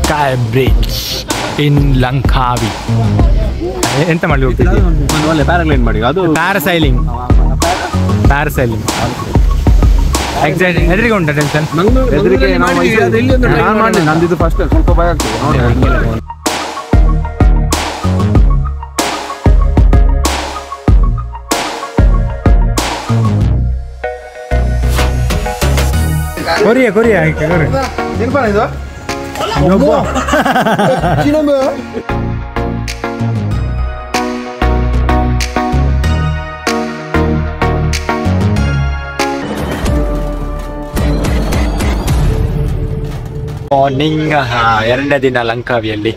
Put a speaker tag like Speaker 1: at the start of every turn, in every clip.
Speaker 1: Sky bridge ಇನ್ ಲಂಕಾವಿ. ಎಂತ ಮಾಡಿ ಹೋಗ್ತಿದ್ವಿ?
Speaker 2: ಒಳ್ಳೆ ಪ್ಯಾರಾಗ್ಲೈಡ್ ಮಾಡಿ, ಅದು
Speaker 1: ಪ್ಯಾರಾಸೈಲಿಂಗ್. ಎಕ್ಸಾಕ್ಟ್ ಎದುರಿಗೆ ಉಂಟಾ ಟೆನ್ಷನ್?
Speaker 2: ಎದುರಿಗೆ ನಂದಿದ್ದು ಫಸ್ಟ್ ಸ್ವಲ್ಪ ಭಯ ಆಗ್ತದೆ.
Speaker 1: ಕೊರಿಯಾ ಮಾರ್ನಿಂಗ್ 2ನೇ ದಿನ ಲಂಕಾವಿಯಲ್ಲಿ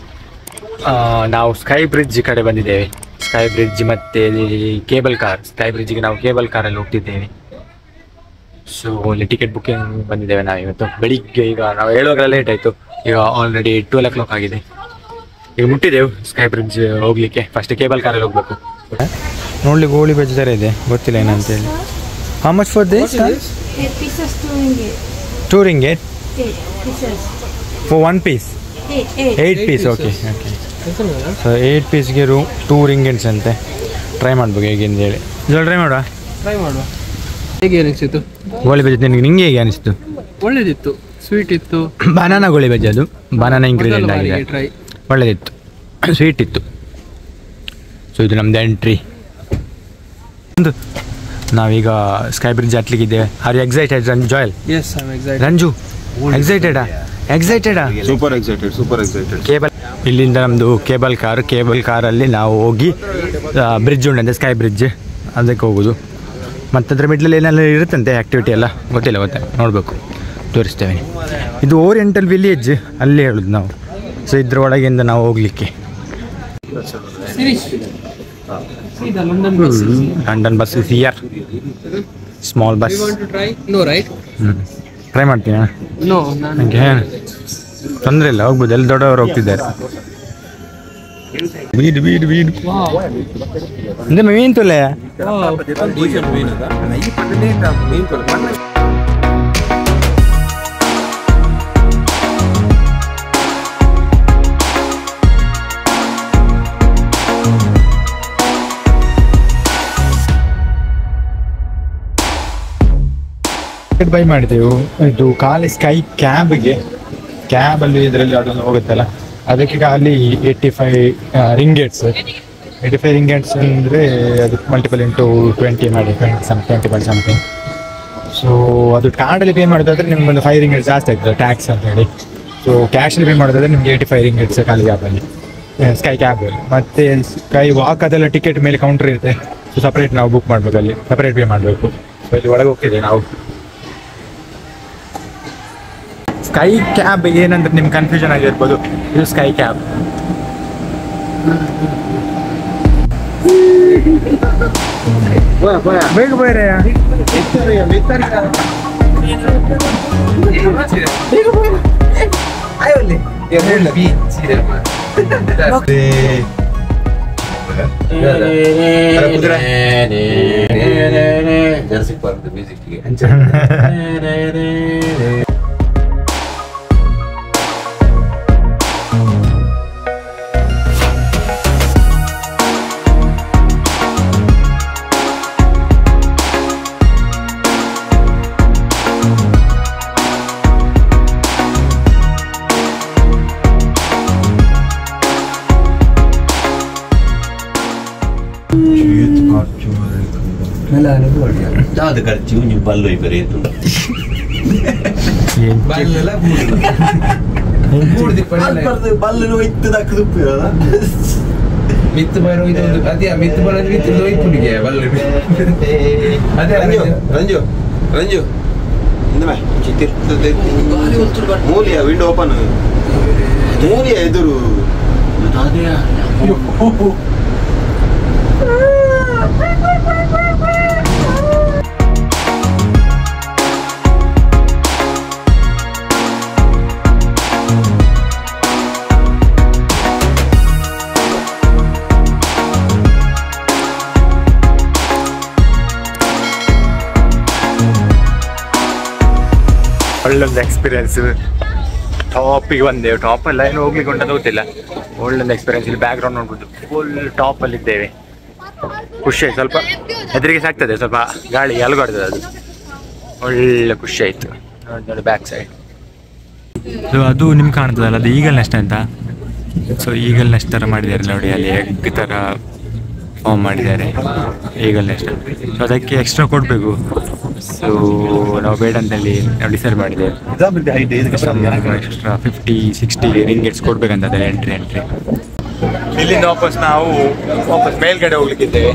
Speaker 1: ನಾವು ಸ್ಕೈ ಬ್ರಿಡ್ಜ್ ಕಡೆ ಬಂದಿದ್ದೇವೆ. ಸ್ಕೈ ಬ್ರಿಡ್ಜ್ ಮತ್ತೆ ಕೇಬಲ್ ಕಾರ್. ಸ್ಕೈ ಬ್ರಿಡ್ಜ್ಗೆ ನಾವು ಕೇಬಲ್ ಕಾರಲ್ಲಿ ಹೋಗ್ತಿದ್ದೇವೆ. ಸೊ ಅಲ್ಲಿ ಟಿಕೆಟ್ ಬುಕ್ಕಿಂಗ್ ಬಂದಿದ್ದೇವೆ ನಾವು ಇವತ್ತು ಬೆಳಿಗ್ಗೆ. ಈಗ ನಾವು ಹೇಳುವಾಗ ಲೇಟ್ ಆಯಿತು, ಈಗ ಆಲ್ರೆಡಿ 12 o'clock ಆಗಿದೆ. ಈಗ ಮುಟ್ಟಿದ್ದೆವು ಸ್ಕೈ ಬ್ರಿಡ್ಜ್ ಹೋಗ್ಲಿಕ್ಕೆ. ಫಸ್ಟ್ ಕೇಬಲ್ ಕಾರಲ್ಲಿ ಹೋಗ್ಬೇಕು. ನೋಡ್ಲಿಕ್ಕೆ ಗೋಳಿ ಬಜ್ಜಿ ಥರ ಇದೆ, ಗೊತ್ತಿಲ್ಲ ಏನಂತೇಳಿ. How much for this? 2 ringgit for 1 piece. 8 piece. Okay. So 8 ಪೀಸ್ಗೆ 2 ringgits ಅಂತೆ. ಟ್ರೈ ಮಾಡ್ಬೇಕು ಹೇಗೆಂದು ಹೇಳಿ. ಟ್ರೈ ಮಾಡುವ.
Speaker 2: ಹೇಗೆ ಅನಿಸಿತು
Speaker 1: ಗೋಳಿ ಬಜ್ಜಿ? ನಿಂಗೆ ಹೇಗೆ ಅನಿಸ್ತು?
Speaker 2: ಒಳ್ಳೇದಿತ್ತು, ಸ್ವೀಟ್ ಇತ್ತು.
Speaker 1: ಬನಾನಾ ಗೋಳಿ ಬಜ್ಜಿ, ಅದು ಬನಾನಾ ಇಂಗ್ರೀಡಿಯೆಂಟ್ ಆಗಿದೆ, ಒಳ್ಳೇದಿತ್ತು, ಸ್ವೀಟ್ ಇತ್ತು. ಸೊ ಇದು ನಮ್ದು ಎಂಟ್ರಿ. ನಾವೀಗ ಸ್ಕೈ ಬ್ರಿಡ್ಜ್ ಹತ್ಲಿಕ್ಕಿದ್ದೇವೆ. Are you excited Joel?
Speaker 2: Yes I am excited.
Speaker 1: Ranju ಎಕ್ಸೈಟೆಡಾ?
Speaker 2: Super excited.
Speaker 1: ಕೇಬಲ್ ಇಲ್ಲಿಂದ ನಮ್ಮದು ಕೇಬಲ್ ಕಾರಲ್ಲಿ ನಾವು ಹೋಗಿ ಬ್ರಿಡ್ಜ್ ಉಂಟಂತೆ, ಸ್ಕೈ ಬ್ರಿಡ್ಜ್, ಅದಕ್ಕೆ ಹೋಗೋದು. ಮತ್ತು ಅದರ ಮಿಡ್ಲಲ್ಲಿ ಏನೆಲ್ಲ ಇರುತ್ತಂತೆ ಆ್ಯಕ್ಟಿವಿಟಿ ಎಲ್ಲ, ಗೊತ್ತಿಲ್ಲ ನೋಡಬೇಕು, ತೋರಿಸ್ತೇವೆ. ಇದು ಓರಿಯೆಂಟಲ್ ವಿಲೇಜ್ ಅಲ್ಲೇ ಹೇಳೋದು ನಾವು. ಸೊ ಇದ್ರ ಒಳಗಿಂದ ನಾವು ಹೋಗಲಿಕ್ಕೆ London bus is here, small bus. Try ಮಾಡ್ತೀನಾ? ನನಗೆ ತೊಂದರೆ ಇಲ್ಲ, ಹೋಗ್ಬೋದು. ಎಲ್ಲ ದೊಡ್ಡವರು ಹೋಗ್ತಿದ್ದಾರೆ. വീട് എന്താ മീൻ തുല്ലേ? ಬೈ ಮಾಡಿದೆವು. ಇದು ಖಾಲಿ ಸ್ಕೈ ಕ್ಯಾಬಲ್ಲಿ ಇದರಲ್ಲಿ ಅದೊಂದು ಹೋಗುತ್ತಲ್ಲ, ಅದಕ್ಕೆ ಖಾಲಿ 85 ringgits. 85 ringgits ಅಂದರೆ ಅದು ಮಲ್ಟಿಪಲ್ ಇಂಟು 20 ಮಾಡಿ 20 ಸಮಥಿಂಗ್. ಸೊ ಅದು ಕಾರ್ಡಲ್ಲಿ ಪೇ ಮಾಡೋದಾದ್ರೆ ನಿಮ್ಗೆ ಒಂದು 5 ringgits ಜಾಸ್ತಿ ಆಗ್ತದೆ ಟ್ಯಾಕ್ಸ್ ಅಂತ ಹೇಳಿ. ಸೊ ಕ್ಯಾಶಲ್ಲಿ ಪೇ ಮಾಡೋದಾದ್ರೆ ನಿಮಗೆ 85 ringgits ಖಾಲಿ ಕ್ಯಾಬಲ್ಲಿ, ಸ್ಕೈ ಕ್ಯಾಬಲ್ಲಿ. ಮತ್ತು ಸ್ಕೈ ವಾಕ್ ಅದೆಲ್ಲ ಟಿಕೆಟ್ ಮೇಲೆ ಕೌಂಟರ್ ಇರುತ್ತೆ. ಸೊ ಸಪ್ರೇಟ್ ನಾವು ಬುಕ್ ಮಾಡಬೇಕು, ಅಲ್ಲಿ ಸಪ್ರೇಟ್ ಪೇ ಮಾಡಬೇಕು. ಸೊ ಇಲ್ಲಿ ಒಳಗೆ ಹೋಗ್ತಿದೆ ನಾವು. ಸ್ಕೈ ಕ್ಯಾಬ್ ಏನಂದ್ರೆ ನಿಮ್ಗೆ ಕನ್ಫ್ಯೂಷನ್ ಆಗಿರ್ಬೋದು, ಇದು ಸ್ಕೈ ಕ್ಯಾಬ್. ಬೇಗ ಬೇರೆ
Speaker 3: ಅದು ಖರ್ಚು ನೀವು ಬಲ್ಲು ಬರೆಯುದು ಬಲ್ಲು ಒಯ್ತದಾಕದು
Speaker 2: ಮಿತ್ತು ಬರೋ ಇದೊಂದು ಅದೇ ಮಿತ್ತು ಬರೋದು ಮಿತ್ತು ಒಯ್ಪುನಿಗೆ ಬಲ್ಲು ಅದೇ
Speaker 3: ರಂಜು ಮೂಲಿಯ ವಿಂಡೋ ಓಪನ್, ಮೂಲಿಯ ಎದುರು
Speaker 1: ಒಳ್ಳೊಂದು ಎಕ್ಸ್ಪೀರಿಯನ್ಸ್. ಟಾಪಿಗೆ ಬಂದೆವು. ಟಾಪಲ್ಲ ಏನು ಹೋಗ್ಲಿಕ್ಕೆ ಉಂಟು ಗೊತ್ತಿಲ್ಲ. ಒಳ್ಳೆ ಎಕ್ಸ್ಪೀರಿಯನ್ಸ್. ಇಲ್ಲಿ ಬ್ಯಾಕ್ ಗ್ರೌಂಡ್ ನೋಡ್ಬೋದು, ಫುಲ್ ಟಾಪಲ್ಲಿ ಇದ್ದೇವೆ. ಖುಷಿ ಆಯ್ತು. ಸ್ವಲ್ಪ ಹೆದರಿಕೆ ಸಾಕ್ತದೆ, ಸ್ವಲ್ಪ ಗಾಳಿ ಅಲುಗಾಡ್ತದೆ, ಅದು ಒಳ್ಳೆ ಖುಷಿ ಆಯ್ತು. ನೋಡಿ ಬ್ಯಾಕ್ ಸೈಡ್ ಅದು ನಿಮ್ಗೆ ಕಾಣ್ತದಲ್ಲ, ಅದು ಈಗಲ್ ನೆಸ್ಟ್ ಅಂತ. ಸೊ ಈಗಲ್ ನೆಸ್ಟ್ ಥರ ಮಾಡಿದ್ದಾರೆ ನೋಡಿ, ಅಲ್ಲಿ ಎಗ್ ಥರ ಫಾರ್ಮ್ ಮಾಡಿದ್ದಾರೆ ಈಗಲ್ ನೆಸ್ಟ್. ಸೊ ಅದಕ್ಕೆ ಎಕ್ಸ್ಟ್ರಾ ಕೊಡಬೇಕು. ಸೊ ನಾವು ಬೇಡ ಅಂತೇಳಿ ನಾವು ಡಿಸೈಡ್ ಮಾಡಿದ್ದೇವೆ. ಎಕ್ಸ್ಟ್ರಾ 50-60 ರಿಂಗೇಟ್ಸ್ ಕೊಡ್ಬೇಕಂತ ಅದೇ ಎಂಟ್ರಿ. ಇಲ್ಲಿಂದ ವಾಪಸ್ ನಾವು ಮೇಲ್ಗಡೆ ಹೋಗ್ಲಿಕ್ಕಿದ್ದೇವೆ.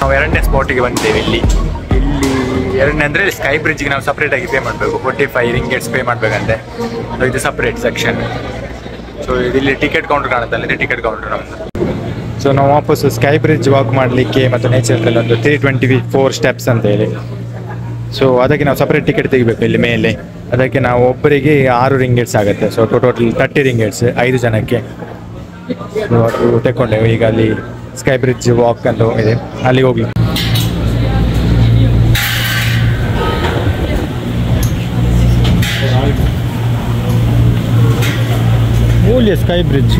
Speaker 1: ನಾವು ಎರಡನೇ ಸ್ಪಾಟಿಗೆ ಬಂದಿದ್ದೇವೆ. ಇಲ್ಲಿ ಎರಡನೇ ಅಂದರೆ ಸ್ಕೈ ಬ್ರಿಡ್ಜ್ಗೆ ನಾವು ಸಪ್ರೇಟಾಗಿ ಪೇ ಮಾಡಬೇಕು. 45 ರಿಂಗೇಟ್ಸ್ ಪೇ ಮಾಡಬೇಕಂತೆ. ಸೊ ಇದು ಸಪ್ರೇಟ್ ಸೆಕ್ಷನ್. ಸೊ ಇಲ್ಲಿ ಟಿಕೆಟ್ ಕೌಂಟರ್ ಕಾಣುತ್ತಲ್ಲ, ಇದು ಟಿಕೆಟ್ ಕೌಂಟರ್ ನಮ್ಮದು. ಸೊ ನಾವು ವಾಪಸ್ ಸ್ಕೈ ಬ್ರಿಡ್ಜ್ ವಾಕ್ ಮಾಡಲಿಕ್ಕೆ ಮತ್ತು ನೇಚರ್ದಲ್ಲಿ ಒಂದು 324 ಸ್ಟೆಪ್ಸ್ ಅಂತ ಹೇಳಿ. ಸೊ ಅದಕ್ಕೆ ನಾವು ಸಪ್ರೇಟ್ ಟಿಕೆಟ್ ತೆಗಿಬೇಕು ಇಲ್ಲಿ ಮೇಲೆ. ಅದಕ್ಕೆ ನಾವು ಒಬ್ಬರಿಗೆ 6 ರಿಂಗೇಟ್ಸ್ ಆಗುತ್ತೆ. ಸೊ ಟೋಟಲ್ 30 ರಿಂಗೇಟ್ಸ್ 5 ಜನಕ್ಕೆ. ಸೊ ಅದು ತೆಕ್ಕೊಂಡೆವು. ಈಗ ಅಲ್ಲಿ ಸ್ಕೈ ಬ್ರಿಡ್ಜ್ ವಾಕ್ ಅಂತ ಇದೆ, ಅಲ್ಲಿಗೆ ಹೋಗ್ಲಿ. ಮೂಲ್ಯ sky bridge.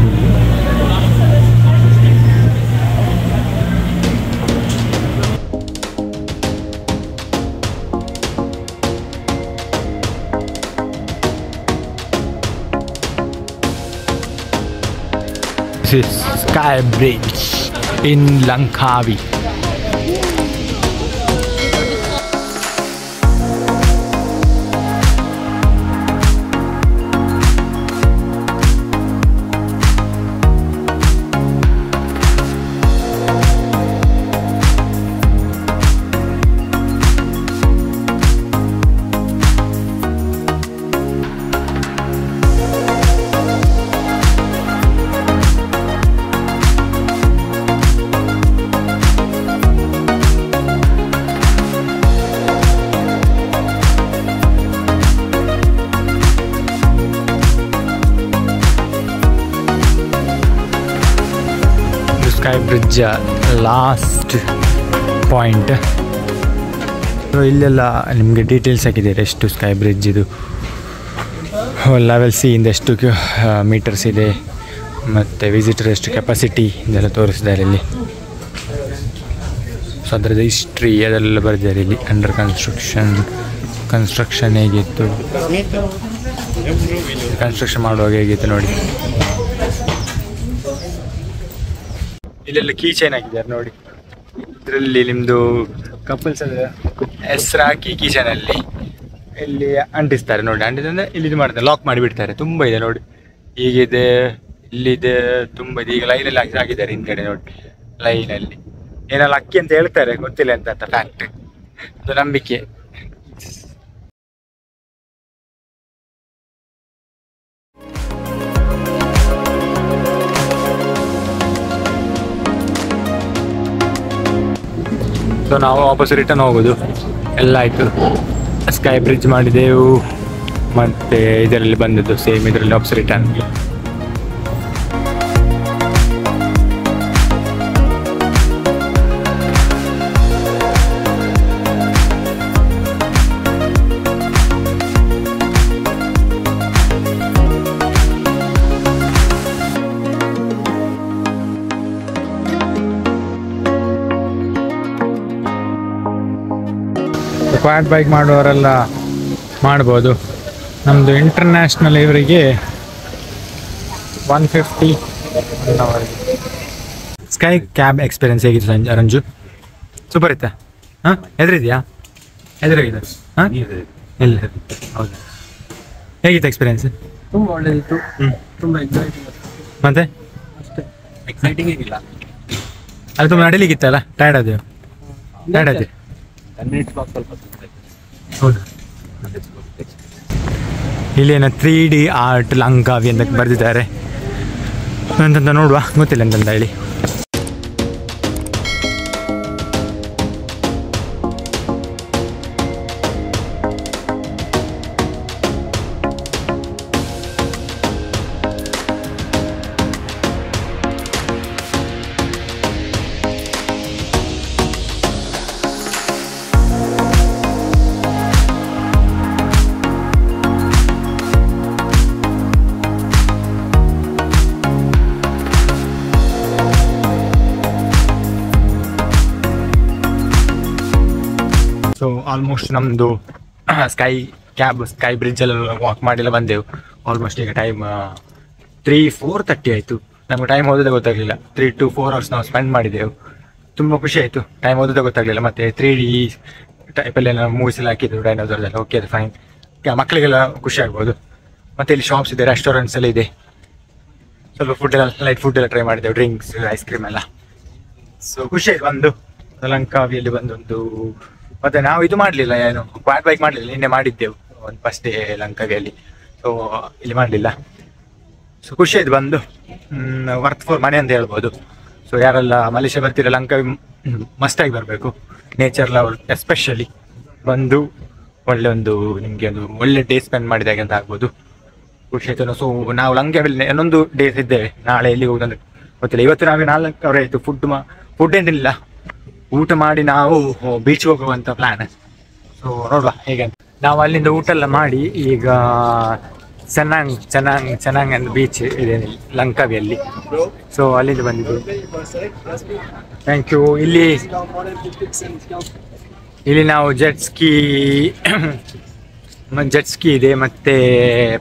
Speaker 1: This is Sky Bridge in Langkawi. Sky bridge last point. So ಇಲ್ಲೆಲ್ಲ ನಿಮಗೆ ಡೀಟೇಲ್ಸ್ ಹಾಕಿದ್ದಾರೆ, ಎಷ್ಟು ಸ್ಕೈ ಬ್ರಿಡ್ಜ್ ಇದು, ಲೆವೆಲ್ ಸಿ ಇಂದ ಎಷ್ಟು ಮೀಟರ್ಸ್ ಇದೆ, ಮತ್ತು ವಿಸಿಟರ್ ಎಷ್ಟು ಕೆಪಾಸಿಟಿ ಇದೆಲ್ಲ ತೋರಿಸಿದ್ದಾರೆ ಇಲ್ಲಿ. ಸೊ ಅದರದ್ದು ಹಿಸ್ಟ್ರಿ ಅದೆಲ್ಲ ಬರೆದಿದ್ದಾರೆ ಇಲ್ಲಿ. ಅಂಡರ್ ಕನ್ಸ್ಟ್ರಕ್ಷನ್ ಹೇಗಿತ್ತು, ಕನ್ಸ್ಟ್ರಕ್ಷನ್ ಮಾಡುವಾಗ ಹೇಗಿತ್ತು ನೋಡಿ. ಇಲ್ಲೆಲ್ಲ ಕೀ ಚೈನ್ ಹಾಕಿದ್ದಾರೆ ನೋಡಿ. ಇದರಲ್ಲಿ ನಿಮ್ಮದು ಕಪಲ್ಸ್ ಹೆಸರು ಹಾಕಿ ಕೀ ಚೈನಲ್ಲಿ ಇಲ್ಲಿ ಅಂಟಿಸ್ತಾರೆ ನೋಡಿ. ಅಂಟಿದ್ರೆ ಇಲ್ಲಿ ಇದು ಮಾಡ್ತಾರೆ, ಲಾಕ್ ಮಾಡಿಬಿಡ್ತಾರೆ. ತುಂಬ ಇದೆ ನೋಡಿ, ಹೀಗಿದೆ, ಇಲ್ಲಿದೆ, ತುಂಬ ಇದೆ. ಈಗ ಲೈನಲ್ಲಿ ಹಾಕಿದ್ದಾರೆ ಹಿಂದ್ಗಡೆ ನೋಡಿ, ಲೈನಲ್ಲಿ ಏನೆಲ್ಲ ಅಕ್ಕಿ ಅಂತ ಹೇಳ್ತಾರೆ, ಗೊತ್ತಿಲ್ಲ ಅಂತ ಫ್ಯಾಕ್ಟ್, ಅದು ನಂಬಿಕೆ. ಸೊ ನಾವು ವಾಪಸ್ ರಿಟರ್ನ್ ಹೋಗೋದು ಎಲ್ಲ ಆಯಿತು. ಸ್ಕೈ ಬ್ರಿಡ್ಜ್ ಮಾಡಿದೆವು, ಮತ್ತು ಇದರಲ್ಲಿ ಬಂದದ್ದು ಸೇಮ್ ಇದರಲ್ಲಿ ವಾಪಸ್ ರಿಟರ್ನ್. ಕ್ವಾಡ್ ಬೈಕ್ ಮಾಡುವವರೆಲ್ಲ ಮಾಡ್ಬೋದು. ನಮ್ಮದು ಇಂಟರ್ನ್ಯಾಷನಲ್ ಇವರಿಗೆ 150 1 ಅವರ್ಗೆ. ಸ್ಕೈ ಕ್ಯಾಬ್ ಎಕ್ಸ್ಪೀರಿಯನ್ಸ್ ಹೇಗಿತ್ತು ರಂಜು? ಸೂಪರ್ ಇತ್ತಾ? ಹಾಂ, ಎದುರಿದೆಯಾ? ಎದುರಾಗಿದೆ? ಹಾಂ, ಇಲ್ಲ, ಹೌದು. ಹೇಗಿತ್ತು ಎಕ್ಸ್ಪೀರಿಯನ್ಸ್?
Speaker 2: ತುಂಬ ಒಳ್ಳೆದಿತ್ತು. ತುಂಬ ಎಕ್ಸೈಟಿಂಗ್.
Speaker 1: ಮತ್ತೆ
Speaker 2: ಅಷ್ಟೇ, ಎಕ್ಸೈಟಿಂಗ್ ಏನಿಲ್ಲ.
Speaker 1: ಅಲ್ಲಿ ತುಂಬ ನಡಿಲಿಕ್ಕಿತ್ತಲ್ಲ, ಟೈರ್ಡ್ ಆದೆವು. ಹೌದು. ಇಲ್ಲೇನ 3D ಆರ್ಟ್ ಲಂಕಾವಿ ಅಂತ ಬರೆದಿದ್ದಾರೆ. ಅಂತಂತ ನೋಡುವ, ಗೊತ್ತಿಲ್ಲ ಎಂತಂತ ಹೇಳಿ. ಸೊ ಆಲ್ಮೋಸ್ಟ್ ನಮ್ಮದು ಸ್ಕೈ ಬ್ರಿಡ್ಜಲ್ಲಿ ವಾಕ್ ಮಾಡಿಲ್ಲ ಬಂದೆವು. ಆಲ್ಮೋಸ್ಟ್ ಈಗ ಟೈಮ್ 3-4:30 ಆಯಿತು. ನಮ್ಗೆ ಟೈಮ್ ಓದೋದೇ ಗೊತ್ತಾಗಲಿಲ್ಲ. 3 to 4 hours ನಾವು ಸ್ಪೆಂಡ್ ಮಾಡಿದೆವು. ತುಂಬ ಖುಷಿ ಆಯಿತು. ಟೈಮ್ ಓದೋದೇ ಗೊತ್ತಾಗಲಿಲ್ಲ. ಮತ್ತು 3D ಟೈಪಲ್ಲೆಲ್ಲ ಮೂವೀಸ್ ಎಲ್ಲ ಹಾಕಿದ್ರು, ಡೈನೋಸರ್ಸ್ ಓಕೆ, ಅದು ಫೈನ್. ಮಕ್ಕಳಿಗೆಲ್ಲ ಖುಷಿ ಆಗ್ಬೋದು. ಮತ್ತು ಇಲ್ಲಿ ಶಾಪ್ಸ್ ಇದೆ, ರೆಸ್ಟೋರೆಂಟ್ಸ್ ಎಲ್ಲ ಇದೆ. ಸ್ವಲ್ಪ ಫುಡ್ ಎಲ್ಲ ಲೈಟ್ ಫುಡ್ ಎಲ್ಲ ಟ್ರೈ ಮಾಡಿದೆವು, ಡ್ರಿಂಕ್ಸ್, ಐಸ್ ಕ್ರೀಮ್ ಎಲ್ಲ. ಸೊ ಖುಷಿ ಆಯ್ತು ಬಂದು ಲಂಕಾವಿಯಲ್ಲಿ ಬಂದೊಂದು. ಮತ್ತು ನಾವು ಇದು ಮಾಡಲಿಲ್ಲ, ಏನು ಕ್ವಾಡ್ ಬೈಕ್ ಮಾಡಲಿಲ್ಲ, ನಿನ್ನೆ ಮಾಡಿದ್ದೆವು ಒಂದು ಫಸ್ಟ್ ಡೇ ಲಂಕಾವಿಯಲ್ಲಿ. ಸೊ ಇಲ್ಲಿ ಮಾಡಲಿಲ್ಲ. ಸೊ ಖುಷಿ ಆಯ್ತು ಬಂದು. ವರ್ತ್ ಫಾರ್ ಮನೆ ಅಂತ ಹೇಳ್ಬೋದು. ಸೊ ಯಾರೆಲ್ಲ ಮಲೇಷ್ಯಾ ಬರ್ತೀರ ಲಂಕಾವಿ ಮಸ್ತಾಗಿ ಬರಬೇಕು. ನೇಚರ್ ಲವರ್ ಎಸ್ಪೆಷಲಿ ಬಂದು ಒಳ್ಳೆ ಒಂದು ನಿಮಗೆ ಒಂದು ಒಳ್ಳೆ ಡೇ ಸ್ಪೆಂಡ್ ಮಾಡಿದಾಗೆ ಅಂತ ಆಗ್ಬೋದು. ಖುಷಿ ಆಯ್ತು. ಸೊ ನಾವು ಲಂಕಾವಿಯಲ್ಲಿ ಇನ್ನೊಂದು ಡೇಸ್ ಇದ್ದೇವೆ. ನಾಳೆ ಎಲ್ಲಿಗೆ ಹೋಗೋದಂದ್ರೆ ಗೊತ್ತಿಲ್ಲ. ಇವತ್ತು ನಾವೇ 4 ಅವರ್ ಆಯಿತು. ಫುಡ್ ಏನಿಲ್ಲ, ಊಟ ಮಾಡಿ ನಾವು ಬೀಚ್ ಹೋಗುವಂಥ ಪ್ಲ್ಯಾನ್. ಸೊ ನೋಡುವ ಹೇಗೆ ಅಂತ. ನಾವು ಅಲ್ಲಿಂದ ಊಟ ಎಲ್ಲ ಮಾಡಿ ಈಗ ಚೆನ್ನಾಗ್ ಅಂತ ಬೀಚ್ ಇದೆ ಲಂಕಾವಿಯಲ್ಲಿ. ಸೊ ಅಲ್ಲಿಂದ ಬಂದಿದ್ದು. Thank you. ಇಲ್ಲಿ ನಾವು ಜೆಟ್ ಸ್ಕೀ ಇದೆ, ಮತ್ತು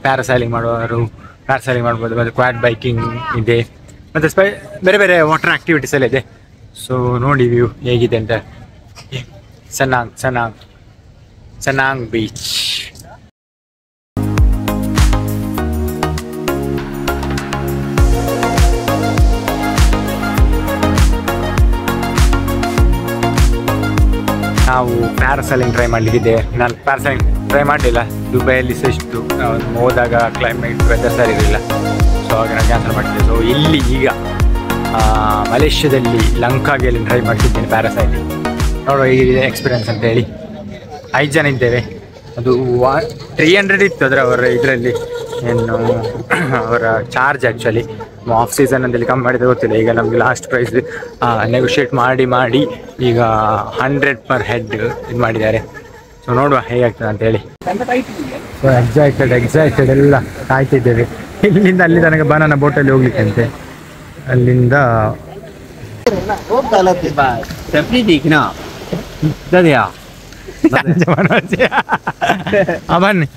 Speaker 1: ಪ್ಯಾರಾಸೈಲಿಂಗ್ ಮಾಡ್ಬೋದು, ಮತ್ತು ಕ್ವಾಡ್ ಬೈಕಿಂಗ್ ಇದೆ, ಮತ್ತು ಬೇರೆ ಬೇರೆ ವಾಟರ್ ಆಕ್ಟಿವಿಟೀಸ್ ಎಲ್ಲ ಇದೆ. ಸೊ ನೋಡಿ ವ್ಯೂ ಹೇಗಿದೆ ಅಂತ. ಚೆನ್ನಾಗ್ ಬೀಚ್. ನಾವು ಪ್ಯಾರಾಸೈಲಿಂಗ್ ಟ್ರೈ ಮಾಡಲಿಕ್ಕಿದೆ. ನಾನು ಪ್ಯಾರಾಸೈಲಿಂಗ್ ಟ್ರೈ ಮಾಡಲಿಲ್ಲ. ದುಬೈಯಲ್ಲಿ ಇಷ್ಟು ಹೋದಾಗ ಕ್ಲೈಮೇಟ್ ವೆದರ್ ಸರಿ ಇರಲಿಲ್ಲ. ಸೊ ಹಾಗೆ ನಾನು ಕ್ಯಾನ್ಸಲ್ ಮಾಡಿದ್ದೆ. ಸೊ ಇಲ್ಲಿ ಈಗ ಮಲೇಷ್ಯಾದಲ್ಲಿ ಲಂಕಾವಿಯಲ್ಲಿ ಟ್ರೈ ಮಾಡ್ತಿದ್ದೇನೆ ಪ್ಯಾರಾಸೈಲಿಂಗ್. ನೋಡುವ ಹೇಗಿದೆ ಎಕ್ಸ್ಪೀರಿಯನ್ಸ್ ಅಂತೇಳಿ. 5 ಜನ ಇದ್ದೇವೆ. ಅದು 300 ಇತ್ತು ಅವರ ಇದರಲ್ಲಿ, ಏನು ಅವರ ಚಾರ್ಜ್ ಆ್ಯಕ್ಚುಲಿ. ಆಫ್ ಸೀಸನ್ ಅಂತೇಳಿ ಕಮ್ಮಿ ಮಾಡಿದ್ರೆ ಗೊತ್ತಿಲ್ಲ. ಈಗ ನಮಗೆ ಲಾಸ್ಟ್ ಪ್ರೈಸ್ ನೆಗೋಷಿಯೇಟ್ ಮಾಡಿ ಈಗ 100 per head ಇದು ಮಾಡಿದ್ದಾರೆ. ಸೊ ನೋಡುವ ಹೇಗಾಗ್ತದೆ ಅಂತೇಳಿ. ಸೊ ಎಕ್ಸೈಟೆಡ್ ಎಲ್ಲ ಕಾಯ್ತಿದ್ದೇವೆ. ಇಲ್ಲಿಂದ ಅಲ್ಲಿ ತನಕ ಬನಾನಾ ಬೋಟಲ್ಲಿ ಹೋಗ್ಲಿಕ್ಕಂತೆ. ಅಲ್ಲಿಂದ ಬನ್ನಿ.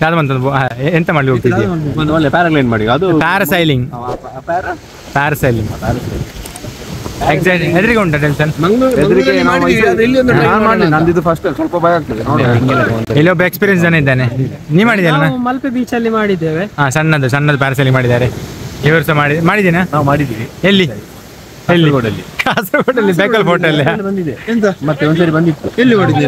Speaker 1: ಯಾವ್ದು ಬಂತದ್ದು ಎಂತ ಮಾಡ್ಲಿ ಹೋಗ್ತಿದ್ದೆ?
Speaker 3: ಒಳ್ಳೆ ಪ್ಯಾರಾಗ್ಲೈನ್ ಮಾಡಿ, ಅದು
Speaker 1: ಪ್ಯಾರಾಸೈಲಿಂಗ್. ಎದುರಿಗೆ ಉಂಟಾ ಟೆನ್ಷನ್?
Speaker 3: ನಂದಿದ್ದು ಫಸ್ಟ್ ಸ್ವಲ್ಪ ಭಯ ಆಗ್ತದೆ.
Speaker 1: ಇಲ್ಲೊಬ್ಬ ಎಕ್ಸ್ಪೀರಿಯನ್ಸ್ ಜನ ಇದ್ದಾನೆ. ನೀ ಮಾಡಿದ್ಯಲ್ಲ?
Speaker 4: ಮಲ್ಪೆ ಬೀಚ್ ಅಲ್ಲಿ ಮಾಡಿದ್ದೇವೆ.
Speaker 1: ಸಣ್ಣದು ಪ್ಯಾರಾಸೈಲಿಂಗ್ ಮಾಡಿದ್ದಾರೆ. ಇವರು ಸಹ ಮಾಡಿದ್ದೇನೆ.
Speaker 3: ನಾವು ಮಾಡಿದ್ದೀವಿ.
Speaker 1: ಎಲ್ಲಿ? ಕಾಸರಗೋಡಲ್ಲಿ ಬೇಕಲ್ ಫೋರ್ಟ್ ಅಲ್ಲಿ
Speaker 3: ಬಂದಿದೆ. ಎಂತ ಮತ್ತೆ ಒಂದ್ಸರಿ ಬಂದಿತ್ತು. ಎಲ್ಲಿ ಮಾಡಿದ್ದೆ?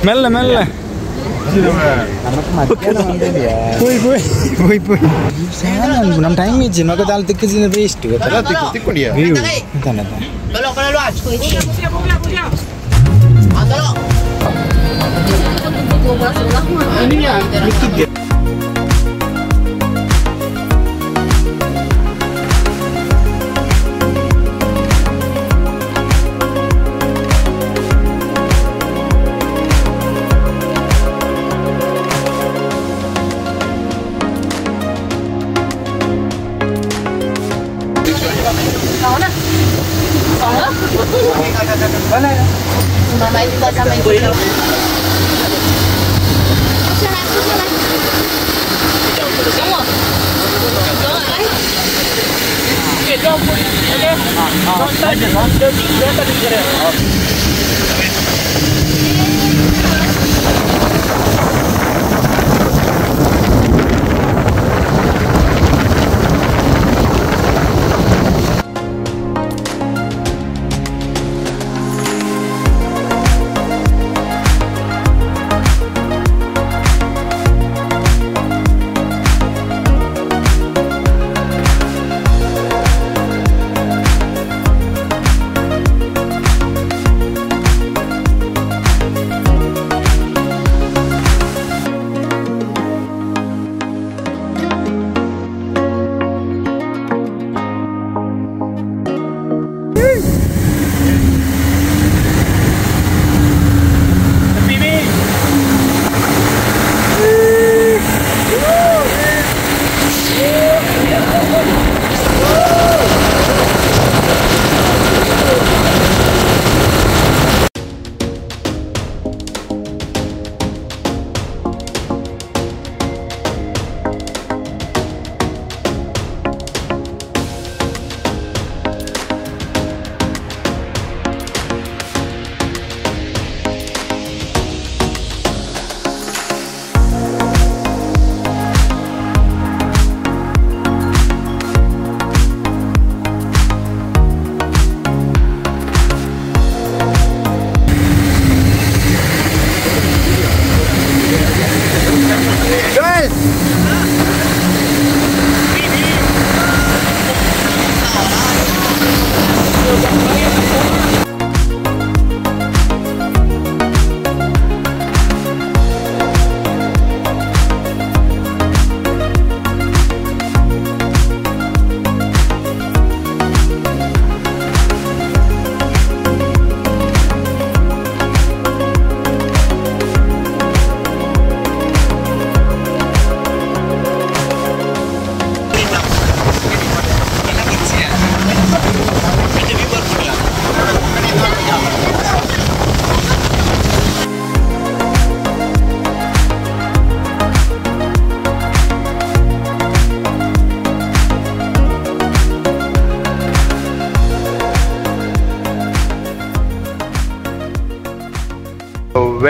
Speaker 1: ಮೆಲ್ಲ ನಮ್ಮ ಟೈಮ್ ಇಜ್ಜಿ ನೊಗದಾಲ್ ತಿಕ್ಕಿಸಿದ ವೇಸ್ಟ್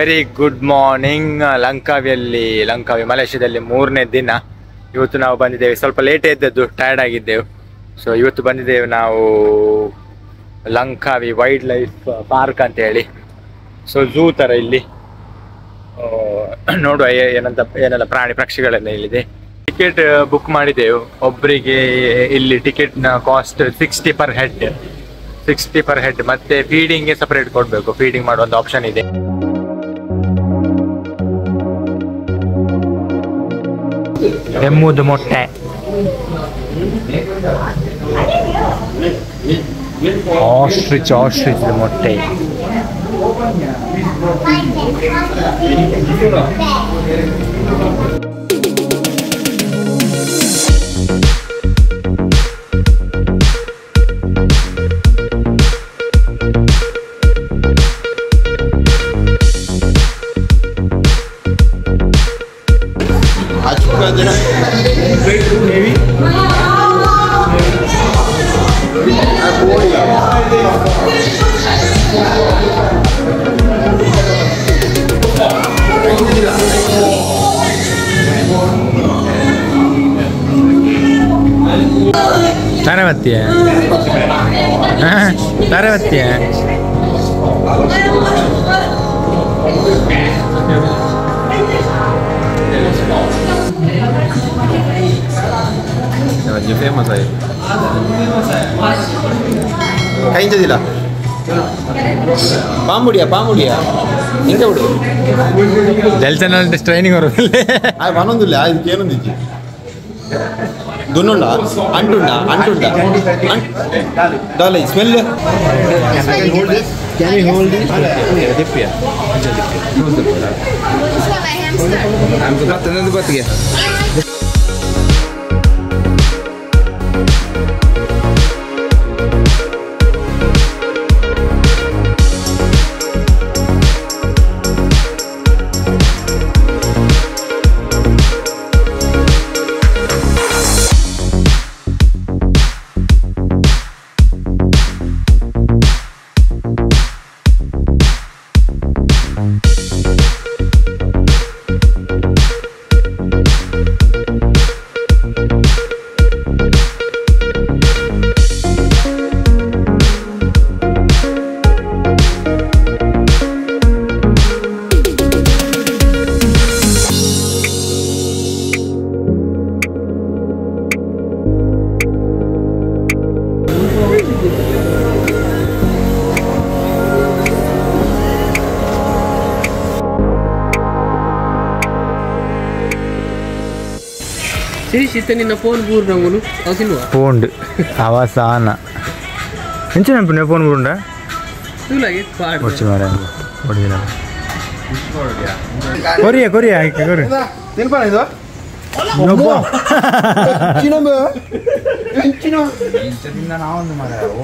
Speaker 1: ವೆರಿ ಗುಡ್ ಮಾರ್ನಿಂಗ್. ಲಂಕಾವಿ ಮಲೇಷ್ಯಾದಲ್ಲಿ 3ನೇ ದಿನ. ಇವತ್ತು ನಾವು ಬಂದಿದ್ದೇವೆ, ಸ್ವಲ್ಪ ಲೇಟ್ ಎದ್ದದ್ದು, ಟಯರ್ಡ್ ಆಗಿದ್ದೆವು. ಸೊ ಇವತ್ತು ಬಂದಿದ್ದೇವೆ ನಾವು ಲಂಕಾವಿ ವೈಲ್ಡ್ ಲೈಫ್ ಪಾರ್ಕ್ ಅಂತ ಹೇಳಿ. ಸೊ ಝೂ ಥರ ಇಲ್ಲಿ ನೋಡುವ ಏನೆಲ್ಲ ಪ್ರಾಣಿ ಪಕ್ಷಿಗಳೆಲ್ಲ ಇಲ್ಲಿದೆ. ಟಿಕೆಟ್ ಬುಕ್ ಮಾಡಿದ್ದೆವು. ಒಬ್ಬರಿಗೆ ಇಲ್ಲಿ ಟಿಕೆಟ್ನ ಕಾಸ್ಟ್ 60 ಪರ್ ಹೆಡ್. ಮತ್ತೆ ಫೀಡಿಂಗ್ಗೆ ಸಪರೇಟ್ ಕೊಡಬೇಕು. ಫೀಡಿಂಗ್ ಮಾಡೋ ಒಂದು ಆಪ್ಷನ್ ಇದೆ. ಎಮ್ಮುದು ಮೊಟ್ಟೆ, ಆಸ್ಟ್ರಿಚ್ ಮೊಟ್ಟೆ. ತಾರವತ್ಯ
Speaker 3: ಫೇಮಸ್ ಆಯ್ತು. ಕೈಂಜದಿಲ್ಲ ಪಾಂಬುಡಿಯಾ ಎಂತ ಬಿಡು
Speaker 1: ಜಲ್ಚನ ಟ್ರೈನಿಂಗ್
Speaker 3: ಬನ್ನೊಂದಿಲ್ಲ ಇದಕ್ಕೆ ಏನೊಂದಿಜ್ಜಿ ದುನ್ನುಂಡ ಅಂಟುಂಡ ಡಾಲೈ smell Can we hold this? Dipya. Hamster.
Speaker 2: ನಿನ್ನ ಫೋನ್ ಬೂರ್ನಂಗುಲು ಅವಸಿಲ್ವ
Speaker 1: ಫೋನ್ ಅವಸಾನ ಎಂಚೆ ನೆನಪು ಫೋನ್ ಬೂರುಂಡ
Speaker 2: ತುಲಾಗೆ ಪಾಡ್
Speaker 1: ಒಚ್ಚು ಮಾರ ಹೊಡಿದಿಲ್ಲ ಕೊರಿಯಾ ಕೊರಿಯಾ ಕೊರಿ
Speaker 3: ತಿನ್ಪಾನ ಇದು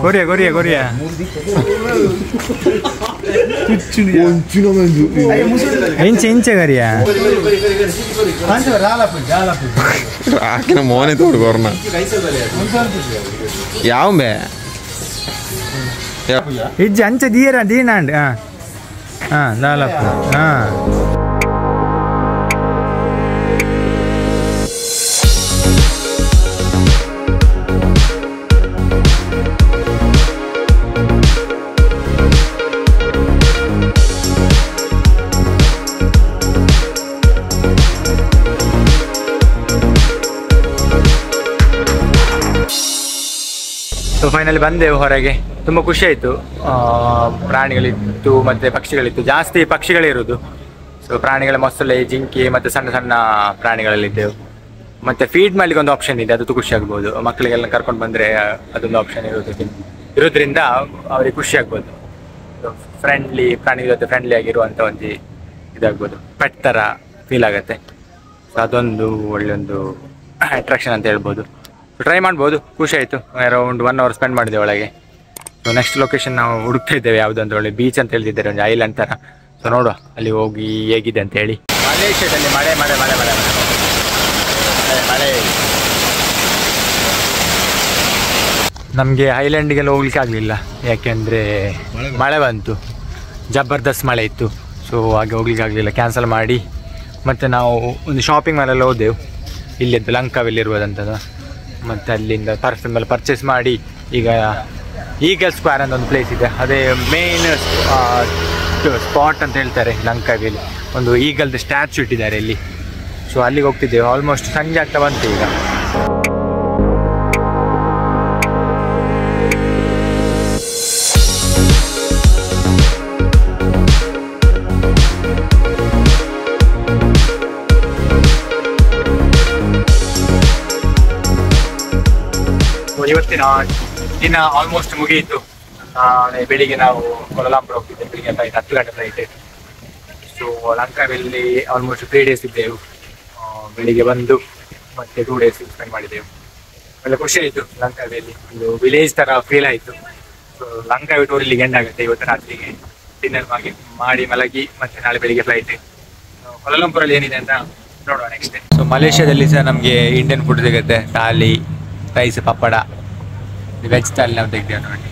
Speaker 1: ಕೊರಿಯಾ ಕೊರಿಯಾ ಕೊರಿಯಾ ಇಂಚೆ ಇಂಚೆ ಕರಿಯಾ
Speaker 3: ಆಕಿನ ಮೋನೆ ತೋಡು ಕೊರ್ನ ಯಾವ ಬೇ
Speaker 1: ಇಜ್ಜೆ ಅಂಚೆ ದೀರ ದೀನಾಂಡ್ ದಾಲಪ್ಪ ಸೊ ಫೈನಲಿ ಬಂದೆವು ಹೊರಗೆ. ತುಂಬ ಖುಷಿ ಆಯಿತು. ಪ್ರಾಣಿಗಳಿತ್ತು ಮತ್ತು ಪಕ್ಷಿಗಳಿತ್ತು, ಜಾಸ್ತಿ ಪಕ್ಷಿಗಳೇ ಇರೋದು. ಸೊ ಪ್ರಾಣಿಗಳ ಮೊಸಳೆ, ಜಿಂಕೆ ಮತ್ತು ಸಣ್ಣ ಸಣ್ಣ ಪ್ರಾಣಿಗಳಲ್ಲಿದ್ದೆವು. ಮತ್ತು ಫೀಡ್ ಮಾಡಲಿಕ್ಕೆ ಒಂದು ಆಪ್ಷನ್ ಇದೆ, ಅದು ಖುಷಿ ಆಗ್ಬೋದು. ಮಕ್ಕಳಿಗೆಲ್ಲ ಕರ್ಕೊಂಡು ಬಂದರೆ ಅದೊಂದು ಆಪ್ಷನ್ ಇರೋದ್ರಿಂದ ಅವರಿಗೆ ಖುಷಿ ಆಗ್ಬೋದು. ಫ್ರೆಂಡ್ಲಿ ಪ್ರಾಣಿಗಳ ಜೊತೆ ಫ್ರೆಂಡ್ಲಿ ಆಗಿರುವಂಥ ಒಂದು ಇದಾಗ್ಬೋದು, ಪೆಟ್ ಥರ ಫೀಲ್ ಆಗುತ್ತೆ. ಸೊ ಅದೊಂದು ಒಳ್ಳೆಯೊಂದು ಅಟ್ರಾಕ್ಷನ್ ಅಂತ ಹೇಳ್ಬೋದು. ಟ್ರೈ ಮಾಡ್ಬೋದು. ಖುಷಿ ಆಯಿತು. ಅರೌಂಡ್ 1 hour ಸ್ಪೆಂಡ್ ಮಾಡಿದೆ ಒಳಗೆ. ಸೊ ನೆಕ್ಸ್ಟ್ ಲೊಕೇಶನ್ ನಾವು ಹುಡುಕ್ತಾ ಇದ್ದೇವೆ, ಯಾವುದಂತ ಒಳ್ಳೆ ಬೀಚ್ ಅಂತ ಹೇಳ್ತಿದ್ದಾರೆ, ಒಂದು ಐಲ್ಯಾಂಡ್ ಥರ. ಸೊ ನೋಡುವ ಅಲ್ಲಿ ಹೋಗಿ ಹೇಗಿದೆ ಅಂತ ಹೇಳಿ. ಮಲೇಷ್ಯಾದಲ್ಲಿ ಮಳೆ ಮಳೆ ಮಳೆ ಮಳೆ ಮಳೆ ನಮಗೆ ಐಲ್ಯಾಂಡಿಗೆಲ್ಲ ಹೋಗ್ಲಿಕ್ಕೆ ಆಗಲಿಲ್ಲ, ಯಾಕೆಂದರೆ ಮಳೆ ಬಂತು, ಜಬರ್ದಸ್ತ್ ಮಳೆ ಇತ್ತು. ಸೊ ಹಾಗೆ ಹೋಗ್ಲಿಕ್ಕೆ ಆಗಲಿಲ್ಲ, ಕ್ಯಾನ್ಸಲ್ ಮಾಡಿ ಮತ್ತು ನಾವು ಒಂದು ಶಾಪಿಂಗ್ ಮಾಲೆಲ್ಲ ಹೋದೆವು, ಇಲ್ಲಿದ್ದು ಲಂಕಾವಿಲ್ಲಿರುವುದಂಥದ್ದು. ಮತ್ತು ಅಲ್ಲಿಂದ ಪರ್ಫ್ಯೂಮ್ ಎಲ್ಲ ಪರ್ಚೇಸ್ ಮಾಡಿ ಈಗ ಈಗಲ್ ಸ್ಕ್ವೇರ್ ಅಂತ ಒಂದು ಪ್ಲೇಸ್ ಇದೆ, ಅದೇ ಮೇನ್ ಸ್ಪಾಟ್ ಅಂತ ಹೇಳ್ತಾರೆ ಲಂಕಾವಿಯಲ್ಲಿ. ಒಂದು ಈಗಲ್ದು ಸ್ಟ್ಯಾಚ್ಯೂ ಇಟ್ಟಿದ್ದಾರೆ ಇಲ್ಲಿ. ಸೊ ಅಲ್ಲಿಗೆ ಹೋಗ್ತಿದ್ದೇವೆ. ಆಲ್ಮೋಸ್ಟ್ ಸಂಜೆ ಆಗ್ತಾ ಬಂತು ಈಗ. ಇವತ್ತಿನ ದಿನ ಆಲ್ಮೋಸ್ಟ್ ಮುಗಿಯಿತು. ನಾಳೆ ಬೆಳಿಗ್ಗೆ ನಾವು ಕೊಲಂಬೂರ್ ಹೋಗ್ತಿದ್ದೇವೆ, ಬೆಳಿಗ್ಗೆ ಫ್ಲೈಟ್ 10 ಗಂಟೆ ಫ್ಲೈಟ್. ಸೊ ಲಂಕಾವಿಯಲ್ಲಿ ಆಲ್ಮೋಸ್ಟ್ 3 days ಇದ್ದೆವು. ಬೆಳಿಗ್ಗೆ ಬಂದು ಮತ್ತೆ 2 days ಸ್ಪೆಂಡ್ ಮಾಡಿದ್ದೆವು. ಒಳ್ಳೆ ಖುಷಿ ಆಯಿತು. ಲಂಕಾವಿಯಲ್ಲಿ ಒಂದು ವಿಲೇಜ್ ಥರ ಫೀಲ್ ಆಯಿತು. ಸೊ ಲಂಕಾವಿ ಟೂರ್ ಇಲ್ಲಿಗೆ ಎಂಡ್ ಆಗುತ್ತೆ. ಇವತ್ತು ರಾತ್ರಿಗೆ ಡಿನ್ನರ್ ಮಾಡಿ ಮಲಗಿ ಮತ್ತೆ ನಾಳೆ ಬೆಳಿಗ್ಗೆ ಫ್ಲೈಟ್. ಕೊಲಂಬೂರಲ್ಲಿ ಏನಿದೆ ಅಂತ ನೋಡುವ ನೆಕ್ಸ್ಟ್. ಸೊ ಮಲೇಷ್ಯಾದಲ್ಲಿ ಸಹ ನಮಗೆ ಇಂಡಿಯನ್ ಫುಡ್ ಸಿಗುತ್ತೆ, ಥಾಲಿ, ರೈಸ್, ಪಪ್ಪಡ, ವೆಜ್ ಥಾಲಿ ನಾವು ತೆಗ್ದೇವೆ ನೋಡಿ.